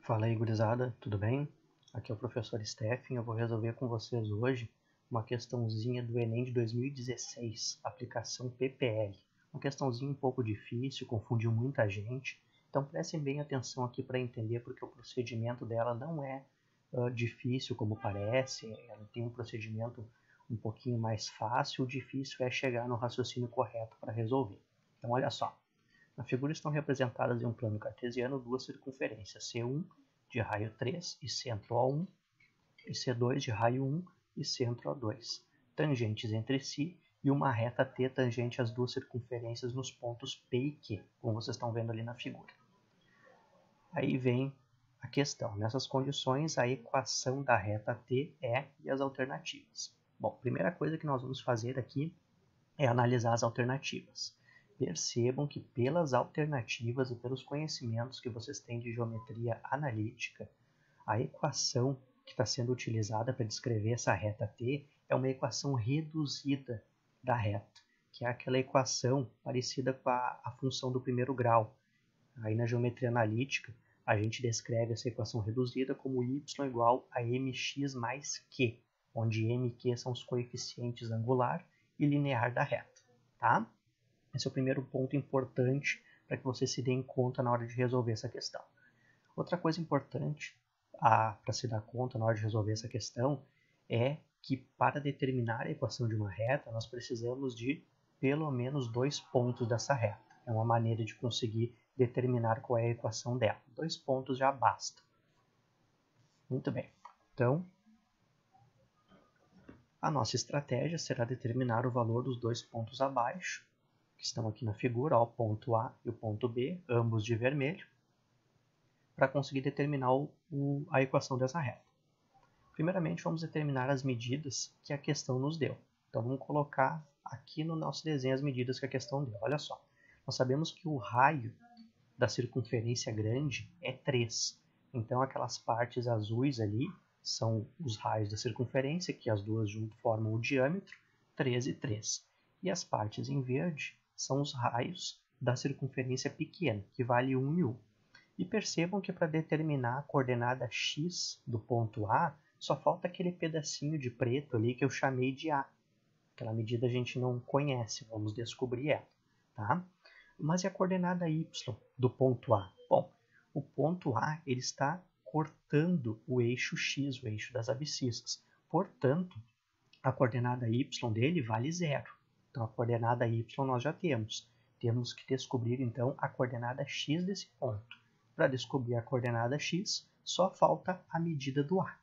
Fala aí, gurizada, tudo bem? Aqui é o professor Stephen. Eu vou resolver com vocês hoje uma questãozinha do Enem de 2016, aplicação PPL. Uma questãozinha um pouco difícil, confundiu muita gente, então prestem bem atenção aqui para entender, porque o procedimento dela não é difícil como parece. Ela tem um procedimento um pouquinho mais fácil. O difícil é chegar no raciocínio correto para resolver. Então olha só. Na figura estão representadas em um plano cartesiano duas circunferências, C1 de raio 3 e centro A1, e C2 de raio 1 e centro A2, tangentes entre si, e uma reta T tangente às duas circunferências nos pontos P e Q, como vocês estão vendo ali na figura. Aí vem a questão. Nessas condições, a equação da reta T é e as alternativas. Bom, a primeira coisa que nós vamos fazer aqui é analisar as alternativas. Percebam que pelas alternativas e pelos conhecimentos que vocês têm de geometria analítica, a equação que está sendo utilizada para descrever essa reta T é uma equação reduzida da reta, que é aquela equação parecida com a função do primeiro grau. Aí na geometria analítica, a gente descreve essa equação reduzida como y igual a mx mais q, onde m e q são os coeficientes angular e linear da reta. Tá? Esse é o primeiro ponto importante para que você se dê conta na hora de resolver essa questão. Outra coisa importante para se dar conta na hora de resolver essa questão é que para determinar a equação de uma reta, nós precisamos de pelo menos dois pontos dessa reta. É uma maneira de conseguir determinar qual é a equação dela. 2 pontos já basta. Muito bem. Então, a nossa estratégia será determinar o valor dos dois pontos abaixo, que estão aqui na figura, o ponto A e o ponto B, ambos de vermelho, para conseguir determinar a equação dessa reta. Primeiramente, vamos determinar as medidas que a questão nos deu. Então, vamos colocar aqui no nosso desenho as medidas que a questão deu. Olha só, nós sabemos que o raio da circunferência grande é 3. Então, aquelas partes azuis ali são os raios da circunferência, que as duas juntas formam o diâmetro, 3 e 3. E as partes em verde são os raios da circunferência pequena, que vale 1 e 1. E percebam que para determinar a coordenada x do ponto A, só falta aquele pedacinho de preto ali que eu chamei de A. Aquela medida a gente não conhece, vamos descobrir ela. Tá? Mas e a coordenada y do ponto A? Bom, o ponto A ele está cortando o eixo x, o eixo das abscissas. Portanto, a coordenada y dele vale 0. Então, a coordenada y nós já temos. Temos que descobrir, então, a coordenada x desse ponto. Para descobrir a coordenada x, só falta a medida do A.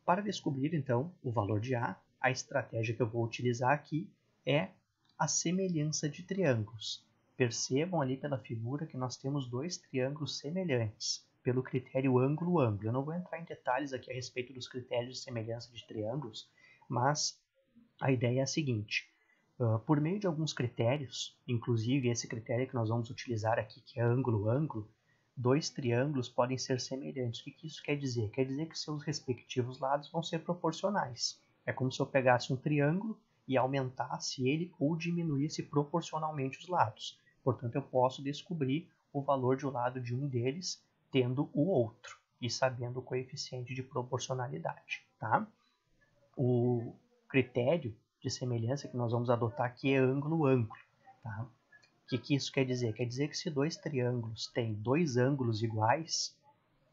Para descobrir, então, o valor de A, a estratégia que eu vou utilizar aqui é a semelhança de triângulos. Percebam ali pela figura que nós temos dois triângulos semelhantes, pelo critério ângulo-ângulo. Eu não vou entrar em detalhes aqui a respeito dos critérios de semelhança de triângulos, mas a ideia é a seguinte: por meio de alguns critérios, inclusive esse critério que nós vamos utilizar aqui, que é ângulo-ângulo, dois triângulos podem ser semelhantes. O que isso quer dizer? Quer dizer que seus respectivos lados vão ser proporcionais. É como se eu pegasse um triângulo e aumentasse ele ou diminuísse proporcionalmente os lados. Portanto, eu posso descobrir o valor de um lado de um deles tendo o outro e sabendo o coeficiente de proporcionalidade. Tá? O critério de semelhança que nós vamos adotar aqui é ângulo-ângulo. Tá? O que isso quer dizer? Quer dizer que se dois triângulos têm dois ângulos iguais,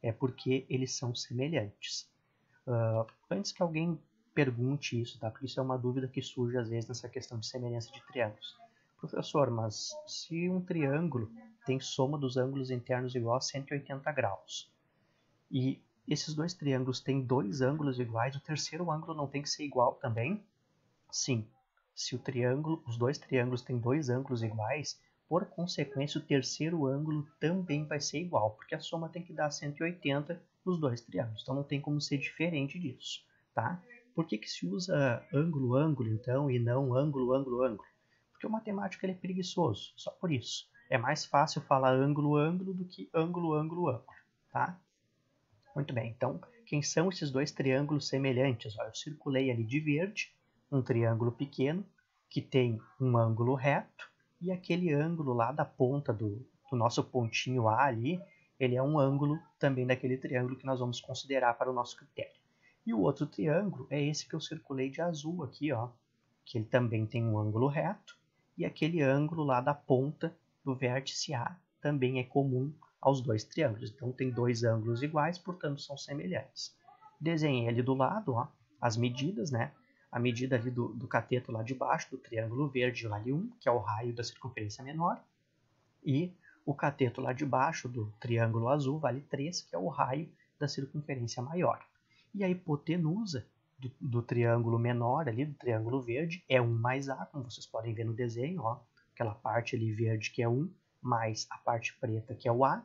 é porque eles são semelhantes. Antes que alguém pergunte isso, tá? Porque isso é uma dúvida que surge às vezes nessa questão de semelhança de triângulos. Professor, mas se um triângulo tem soma dos ângulos internos igual a 180 graus, e esses dois triângulos têm dois ângulos iguais, o terceiro ângulo não tem que ser igual também? Sim. Se os dois triângulos têm dois ângulos iguais, por consequência o terceiro ângulo também vai ser igual, porque a soma tem que dar 180 nos dois triângulos, então não tem como ser diferente disso. Tá? Por que se usa ângulo-ângulo, então, e não ângulo-ângulo-ângulo? Porque o matemático ele é preguiçoso, só por isso. É mais fácil falar ângulo-ângulo do que ângulo-ângulo-ângulo. Tá? Muito bem, então, quem são esses dois triângulos semelhantes? Eu circulei ali de verde um triângulo pequeno que tem um ângulo reto e aquele ângulo lá da ponta do nosso pontinho A ali, ele é um ângulo também daquele triângulo que nós vamos considerar para o nosso critério. E o outro triângulo é esse que eu circulei de azul aqui, ó, que ele também tem um ângulo reto, e aquele ângulo lá da ponta do vértice A também é comum aos dois triângulos. Então tem dois ângulos iguais, portanto são semelhantes. Desenhei ali do lado, ó, as medidas, né? A medida ali do cateto lá de baixo, do triângulo verde, vale 1, que é o raio da circunferência menor, e o cateto lá de baixo do triângulo azul vale 3, que é o raio da circunferência maior. E a hipotenusa do triângulo menor ali, do triângulo verde, é 1 mais A, como vocês podem ver no desenho, ó, aquela parte ali verde que é 1, mais a parte preta que é o A,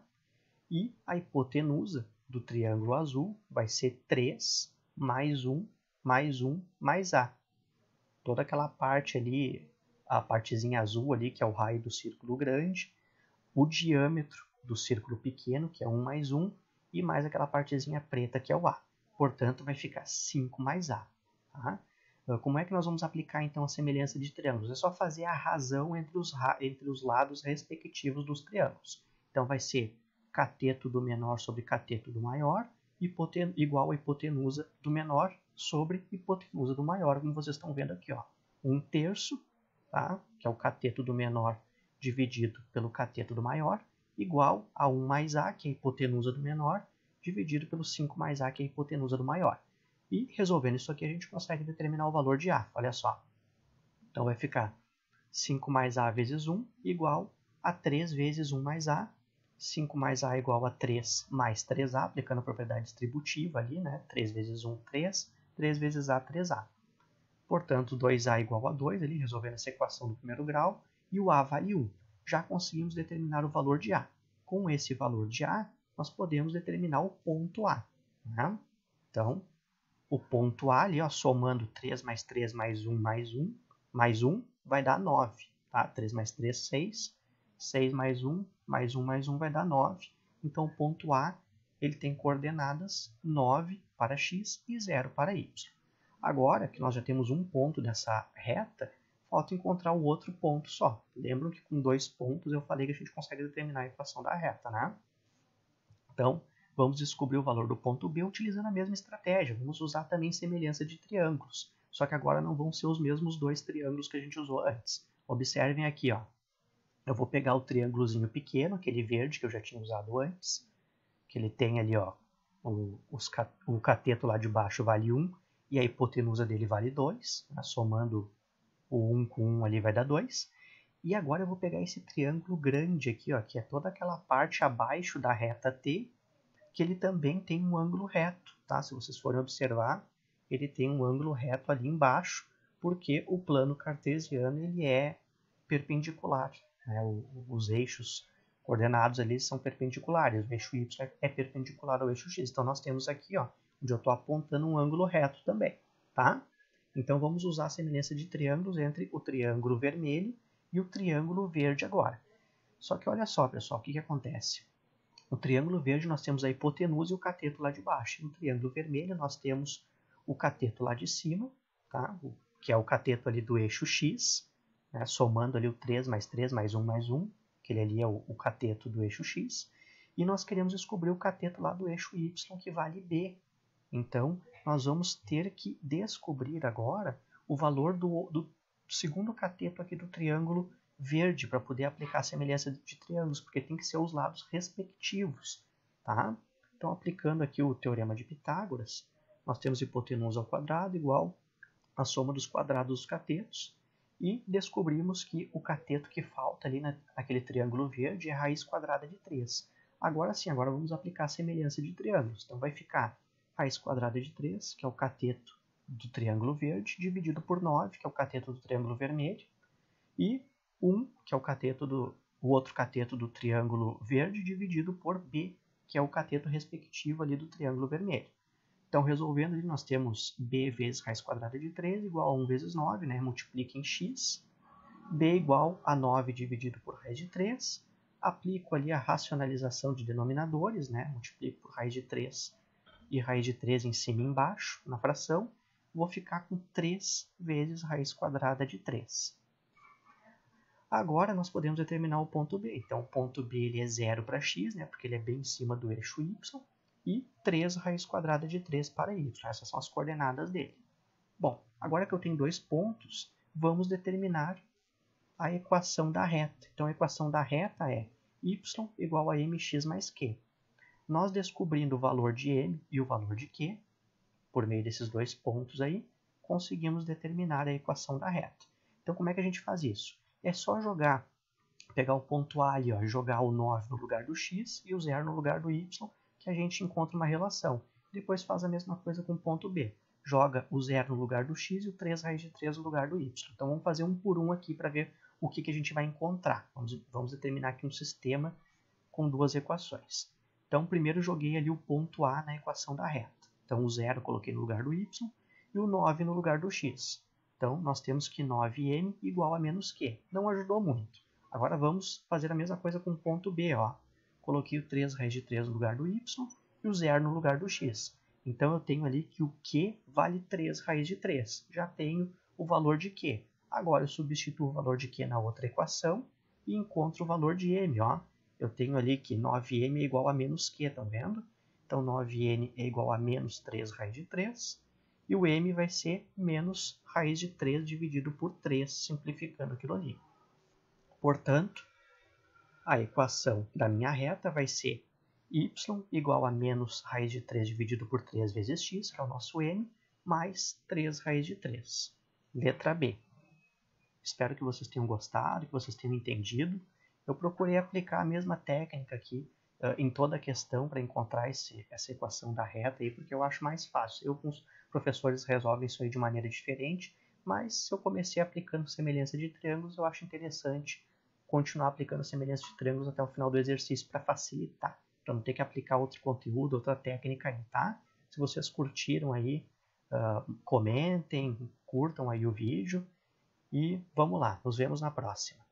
e a hipotenusa do triângulo azul vai ser 3 mais 1 mais 1 mais A. Toda aquela parte ali, a partezinha azul ali, que é o raio do círculo grande, o diâmetro do círculo pequeno, que é 1 mais 1, e mais aquela partezinha preta, que é o A. Portanto, vai ficar 5 mais A. Tá? Como é que nós vamos aplicar, então, a semelhança de triângulos? É só fazer a razão entre os lados respectivos dos triângulos. Então, vai ser cateto do menor sobre cateto do maior, igual a hipotenusa do menor sobre hipotenusa do maior, como vocês estão vendo aqui. Ó. 1/3, tá? Que é o cateto do menor dividido pelo cateto do maior, igual a 1 mais A, que é a hipotenusa do menor, dividido pelo 5 mais A, que é a hipotenusa do maior. E resolvendo isso aqui, a gente consegue determinar o valor de A. Olha só. Então vai ficar 5 mais A vezes 1 igual a 3 vezes 1 mais A. 5 mais A igual a 3 mais 3A, aplicando a propriedade distributiva ali, né? 3 vezes 1, 3. 3 vezes A, 3A. Portanto, 2A igual a 2, ali, resolvendo essa equação do primeiro grau, e o A vale 1. Já conseguimos determinar o valor de A. Com esse valor de A, nós podemos determinar o ponto A. Né? Então, o ponto A ali, ó, somando 3 mais 3 mais 1 mais 1, vai dar 9. Tá? 3 mais 3, 6. 6 mais 1 mais 1 mais 1 vai dar 9. Então, o ponto A ele tem coordenadas 9 para x e 0 para y. Agora que nós já temos um ponto dessa reta, falta encontrar o outro ponto só. Lembram que com 2 pontos eu falei que a gente consegue determinar a equação da reta, né? Então, vamos descobrir o valor do ponto B utilizando a mesma estratégia. Vamos usar também semelhança de triângulos. Só que agora não vão ser os mesmos dois triângulos que a gente usou antes. Observem aqui, ó. Eu vou pegar o triângulozinho pequeno, aquele verde que eu já tinha usado antes, que ele tem ali, ó, o cateto lá de baixo vale 1 e a hipotenusa dele vale 2, né? Somando o 1 com 1 ali vai dar 2. E agora eu vou pegar esse triângulo grande aqui, ó, que é toda aquela parte abaixo da reta T, que ele também tem um ângulo reto, tá? Se vocês forem observar, ele tem um ângulo reto ali embaixo, porque o plano cartesiano ele é perpendicular, né? Os eixos coordenados ali são perpendiculares, o eixo y é perpendicular ao eixo x. Então nós temos aqui, ó, onde eu estou apontando um ângulo reto também, tá? Então vamos usar a semelhança de triângulos entre o triângulo vermelho e o triângulo verde agora. Só que olha só, pessoal, o que acontece? No triângulo verde nós temos a hipotenusa e o cateto lá de baixo. No triângulo vermelho nós temos o cateto lá de cima, tá? Que é o cateto ali do eixo x, né? Somando ali o 3 mais 3 mais 1 mais 1, que ele ali é o cateto do eixo x. E nós queremos descobrir o cateto lá do eixo y, que vale b. Então, nós vamos ter que descobrir agora o valor do segundo cateto aqui do triângulo verde para poder aplicar a semelhança de triângulos, porque tem que ser os lados respectivos, tá? Então, aplicando aqui o teorema de Pitágoras, nós temos hipotenusa ao quadrado igual a soma dos quadrados dos catetos, e descobrimos que o cateto que falta ali naquele triângulo verde é a raiz quadrada de 3. Agora sim, agora vamos aplicar a semelhança de triângulos. Então, vai ficar raiz quadrada de 3, que é o cateto do triângulo verde, dividido por 9, que é o cateto do triângulo vermelho, e 1, que é o outro cateto do triângulo verde, dividido por b, que é o cateto respectivo ali do triângulo vermelho. Então, resolvendo, ali, nós temos b vezes raiz quadrada de 3 igual a 1 vezes 9, né? Multiplica em x. b igual a 9 dividido por raiz de 3. Aplico ali a racionalização de denominadores, né? Multiplico por raiz de 3 e raiz de 3 em cima e embaixo, na fração. Vou ficar com 3 vezes raiz quadrada de 3. Agora nós podemos determinar o ponto B. Então, o ponto B ele é 0 para x, né, porque ele é bem em cima do eixo y, e 3 raiz quadrada de 3 para y. Essas são as coordenadas dele. Bom, agora que eu tenho dois pontos, vamos determinar a equação da reta. Então, a equação da reta é y igual a mx mais q. Nós descobrindo o valor de m e o valor de q, por meio desses dois pontos aí, conseguimos determinar a equação da reta. Então, como é que a gente faz isso? É só pegar o ponto A ali, ó, jogar o 9 no lugar do x e o 0 no lugar do y, que a gente encontra uma relação. Depois faz a mesma coisa com o ponto B. Joga o 0 no lugar do x e o 3 raiz de 3 no lugar do y. Então, vamos fazer um por um aqui para ver o que a gente vai encontrar. Vamos determinar aqui um sistema com duas equações. Então, primeiro joguei ali o ponto A na equação da reta. Então, o 0 coloquei no lugar do y e o 9 no lugar do x. Então, nós temos que 9m igual a menos q. Não ajudou muito. Agora, vamos fazer a mesma coisa com o ponto B. Ó. Coloquei o 3 raiz de 3 no lugar do y e o 0 no lugar do x. Então, eu tenho ali que o q vale 3 raiz de 3. Já tenho o valor de q. Agora, eu substituo o valor de q na outra equação e encontro o valor de m. Ó. Eu tenho ali que 9m é igual a menos q, estão vendo? Então, 9n é igual a menos 3 raiz de 3. E o m vai ser menos raiz de 3 dividido por 3, simplificando aquilo ali. Portanto, a equação da minha reta vai ser y igual a menos raiz de 3 dividido por 3 vezes x, que é o nosso m, mais 3 raiz de 3. Letra B. Espero que vocês tenham gostado, que vocês tenham entendido. Eu procurei aplicar a mesma técnica aqui em toda a questão para encontrar essa equação da reta, aí, porque eu acho mais fácil. Alguns professores resolvem isso aí de maneira diferente, mas se eu comecei aplicando semelhança de triângulos, eu acho interessante continuar aplicando semelhança de triângulos até o final do exercício para facilitar, para não ter que aplicar outro conteúdo, outra técnica aí, tá? Se vocês curtiram aí, comentem, curtam aí o vídeo e vamos lá, nos vemos na próxima.